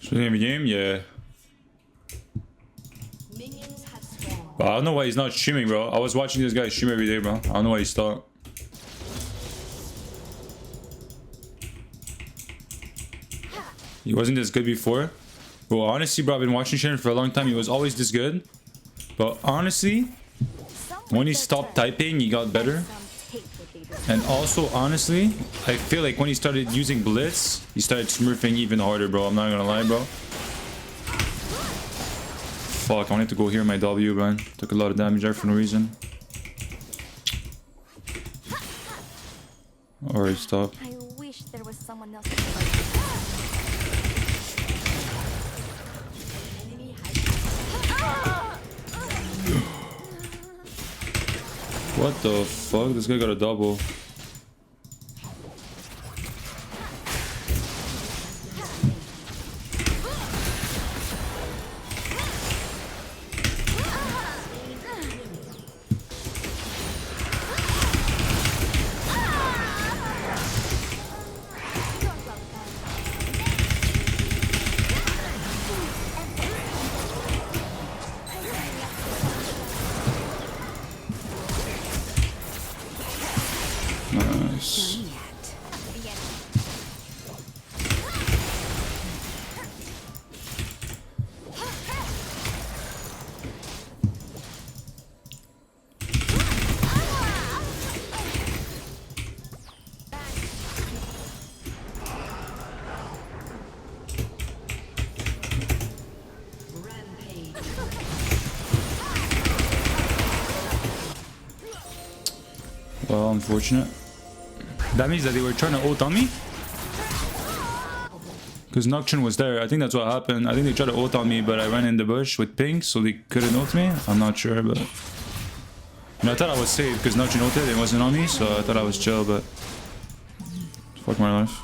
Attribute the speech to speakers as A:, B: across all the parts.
A: Game game, yeah. But I don't know why he's not streaming, bro. I was watching this guy stream every day, bro. I don't know why he stopped. He wasn't this good before. Well, honestly, bro, I've been watching Shannon for a long time. He was always this good. But honestly, when he stopped typing, he got better. And also, honestly, I feel like when he started using Blitz, he started smurfing even harder, bro. I'm not gonna lie, bro. Fuck, I wanted to go here in my W, man. Took a lot of damage there for no reason. Alright, stop.
B: I wish there was someone else.
A: What the fuck? This guy got a double. Nice. Well, unfortunate. That means that they were trying to ult on me? Because Nocturne was there. I think that's what happened. I think they tried to ult on me, but I ran in the bush with pink, so they couldn't ult me. I'm not sure, but... And I thought I was safe because Nocturne ulted. It wasn't on me, so I thought I was chill, but... Fuck my life.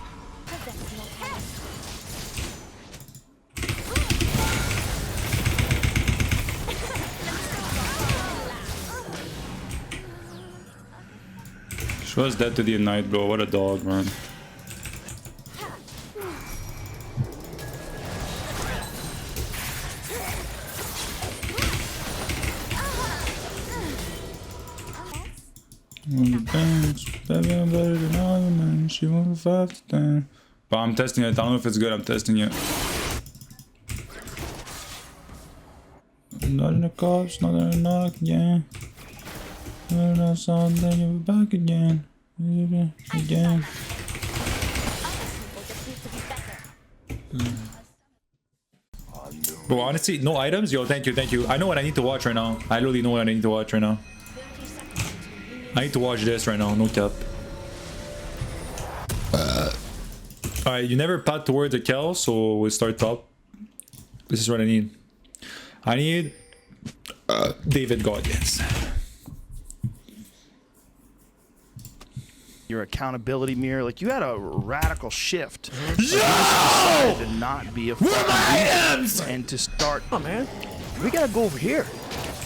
A: She was dead to the Ignite, bro. What a dog, man. On the bench, baby, I'm better than all you, man. She went 5 to 10. But I'm testing it. I don't know if it's good. I'm testing it. Not in the cops, not in the knock, yeah. Not something, you're back again. Again. Bro, honestly, no items? Yo, thank you, thank you. I know what I need to watch right now. I literally know what I need to watch right now. I need to watch this right now, no cap. Alright, you never pat towards the kill, so we'll start top. This is what I need. I need David Goggins.
C: Your accountability mirror, like you had a radical shift.
D: Yo!
C: Like, you just decided to not be a
D: Where are my items?
C: and to start.
E: Oh man, we gotta go over here.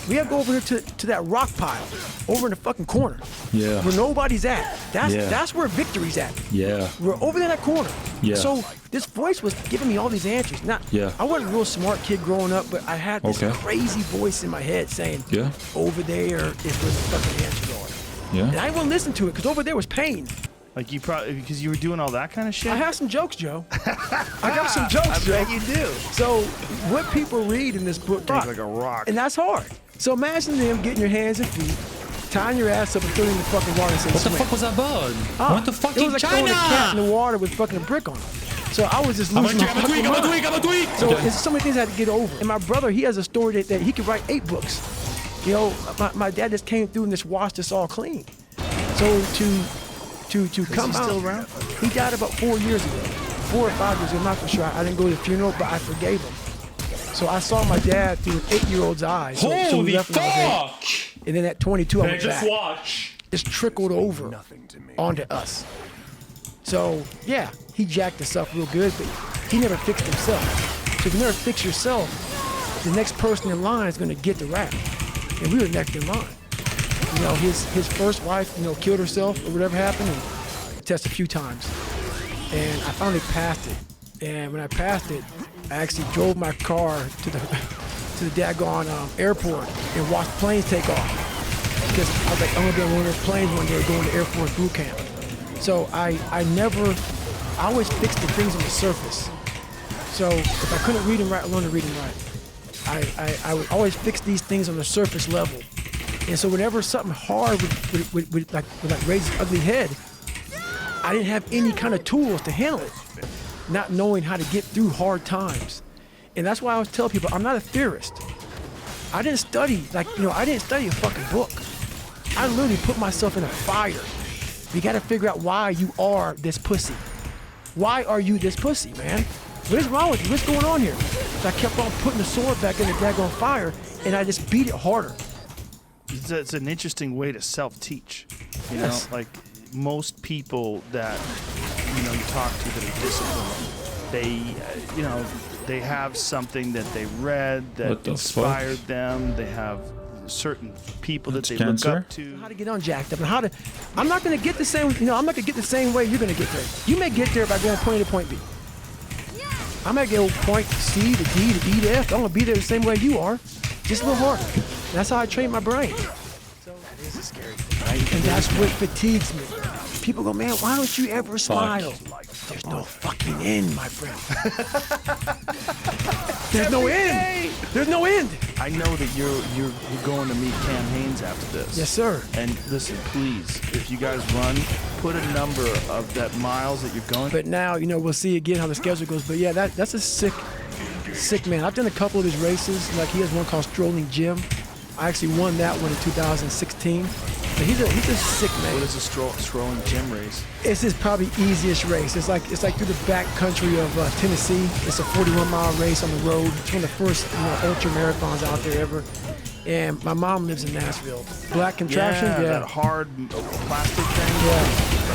E: We gotta go over here to that rock pile, over in the fucking corner.
A: Yeah.
E: Where nobody's at. That's where victory's at.
A: Yeah.
E: We're over there in that corner.
A: Yeah.
E: So this voice was giving me all these answers. Now,
A: Yeah.
E: I wasn't a real smart kid growing up, but I had this
A: Okay.
E: crazy voice in my head saying,
A: Yeah.
E: over there is where the fucking answers are.
A: Yeah.
E: And I wouldn't listen to it because over there was pain.
C: Like you probably because you were doing all that kind of shit.
E: I have some jokes, Joe. I got some jokes,
C: I
E: Joe.
C: bet you do.
E: So what people read in this book,
C: Think like a rock.
E: and that's hard. So imagine them getting your hands and feet, tying your ass up and throwing in the fucking water and saying,
A: What the
E: swim.
A: fuck was that bug?
E: Ah,
A: What the
E: It
A: fucking
E: was like throwing a cat in the water with fucking a brick on it. So I was just losing my fucking mind.
A: I'm a tweak.
E: So it's so many things I had to get over. And my brother, he has a story that he could write 8 books. You know, my dad just came through and just washed us all clean. So to come
C: he
E: out,
C: still around?
E: he died about 4 years ago, 4 or 5 years ago. I'm not for sure. I didn't go to the funeral, but I forgave him. So I saw my dad through an 8-year-old's eyes. So we
A: Holy
E: left when I was
A: fuck!
E: 8. And then at 22, I
A: Man,
E: went
A: just
E: back.
A: watch.
E: Just trickled over onto us. So yeah, he jacked us up real good, but he never fixed himself. So if you never fix yourself, the next person in line is gonna get the rap. And we were next in line. You know, his first wife, you know, killed herself or whatever happened and tested a few times. And I finally passed it. And when I passed it, I actually drove my car to the daggone airport and watched planes take off. Because I was like, I'm gonna be on one of those planes one day going to Air Force boot camp. So I always fixed the things on the surface. So if I couldn't read and write, I learned to read and write. I would always fix these things on the surface level. And so whenever something hard would raise its ugly head, I didn't have any kind of tools to handle it, not knowing how to get through hard times. And that's why I always tell people, I'm not a theorist. I didn't study, I didn't study a fucking book. I literally put myself in a fire. You gotta figure out why you are this pussy. Why are you this pussy, man? What is wrong with you? What's going on here? So I kept on putting the sword back in the daggone fire, and I just beat it harder.
C: It's an interesting way to self-teach. You
E: Yes.
C: know, like most people that you talk to that are disciplined, they have something that they read that inspired them. They have certain people that they look up to.
E: How to get on jacked up and how to. I'm not gonna get the same. I'm not gonna get the same way you're gonna get there. You may get there by going point A to point B. I might go point C to D to E to F. I'm gonna be there the same way you are, just a little harder. That's how I train my brain. So this is scary, right? And that's what fatigues me. People go, man, why don't you ever smile? There's no fucking end, my friend. There's no end. There's no end.
C: I know that you're going to meet Cam Haynes after this.
E: Yes, sir.
C: And listen, please, if you guys run, put a number of that miles that you're going.
E: But now, we'll see again how the schedule goes. But yeah, that's a sick man. I've done a couple of his races. Like he has one called Strolling Jim. I actually won that one in 2016. But he's a sick man.
C: What is a strolling gym race?
E: It's his probably easiest race. It's like through the back country of Tennessee. It's a 41-mile race on the road. It's one of the first ultra marathons out there ever. And my mom lives in Nashville. Black contraption, yeah.
C: That hard plastic thing.
E: Yeah.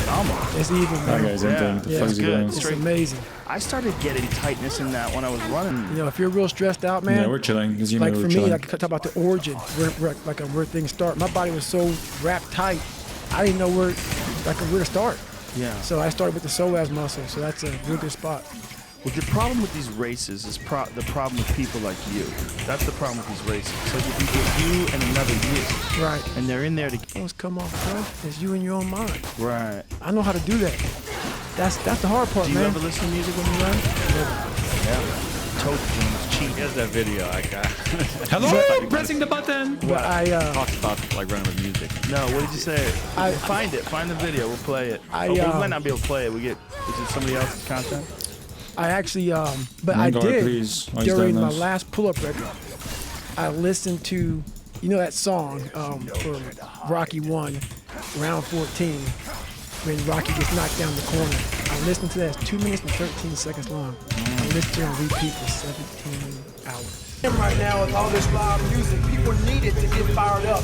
C: Phenomenal.
E: It's even, man.
A: That guy's into it.
C: It's good.
E: It's amazing.
C: I started getting tightness in that when I was running.
E: If you're real stressed out, man.
A: Yeah, we're chilling.
E: Like for me, I could talk about the origin, where things start. My body was so wrapped tight, I didn't know where to start.
C: Yeah.
E: So I started with the psoas muscle, so that's a real good spot.
C: Well, the problem with these races is the problem with people like you. That's the problem with these races. So if you get you and another you.
E: Right.
C: And they're in there to
E: Those come off, bro. It's you in your own mind.
C: Right.
E: I know how to do that. That's the hard part,
C: Do you
E: man.
C: ever listen to music when you run?
E: Never.
C: Yeah. Token cheat.
D: Here's that video I got.
A: Hello, pressing the button.
E: But I
D: Talks about like running with music.
C: No, what did you say? Find it. Find the video. We'll play it. We might not be able to play it. Is it somebody else's content?
E: I actually, but I
A: God,
E: did
A: please. Oh, he's
E: during
A: done
E: my
A: this.
E: last pull-up record. I listened to, that song from Rocky 1, round 14, when Rocky gets knocked down the corner. I listened to that. It's 2 minutes and 13 seconds long. I listened to it on repeat for 17 hours. Right now, with all this loud music, people need it to get fired up.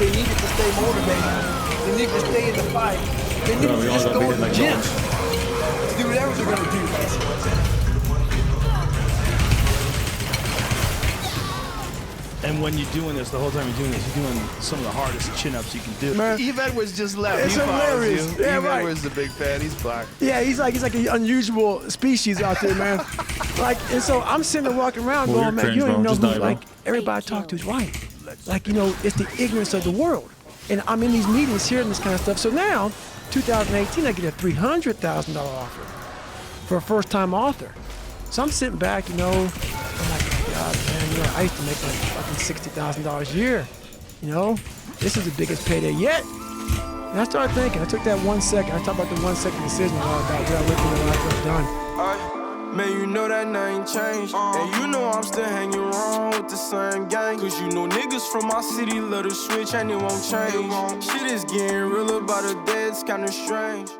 E: They need it to stay motivated. They need to stay in the fight. They need to just go to the gym. Do whatever they're gonna do.
C: And when you're doing this, the whole time you're doing this, you're doing some of the hardest chin-ups you can do.
E: Man.
C: Eve Edwards just left.
E: It's
C: He follows
E: hilarious.
C: you.
E: Yeah,
C: Eve
E: right.
C: Edwards is a big fan. He's black.
E: Yeah, he's like an unusual species out there, man. And so I'm sitting there walking around
A: Well,
E: going,
A: you're
E: man, you don't even know
A: cringe,
E: who,
A: bro. Just die,
E: like, everybody I talk to is white. Like, it's the ignorance of the world. And I'm in these meetings hearing this kind of stuff. So now, 2018, I get a $300,000 offer for a first-time author. So I'm sitting back, I'm like, oh God, man, I used to make like fucking $60,000 a year. This is the biggest payday yet. And I started thinking, I took that 1 second, I talked about the 1 second decision about what I would have done.
F: Man, you know that ain't changed. And you know I'm still hanging around with the same gang. Cause you know niggas from my city love to switch and it won't change. Shit is getting real about a day, it's kinda strange.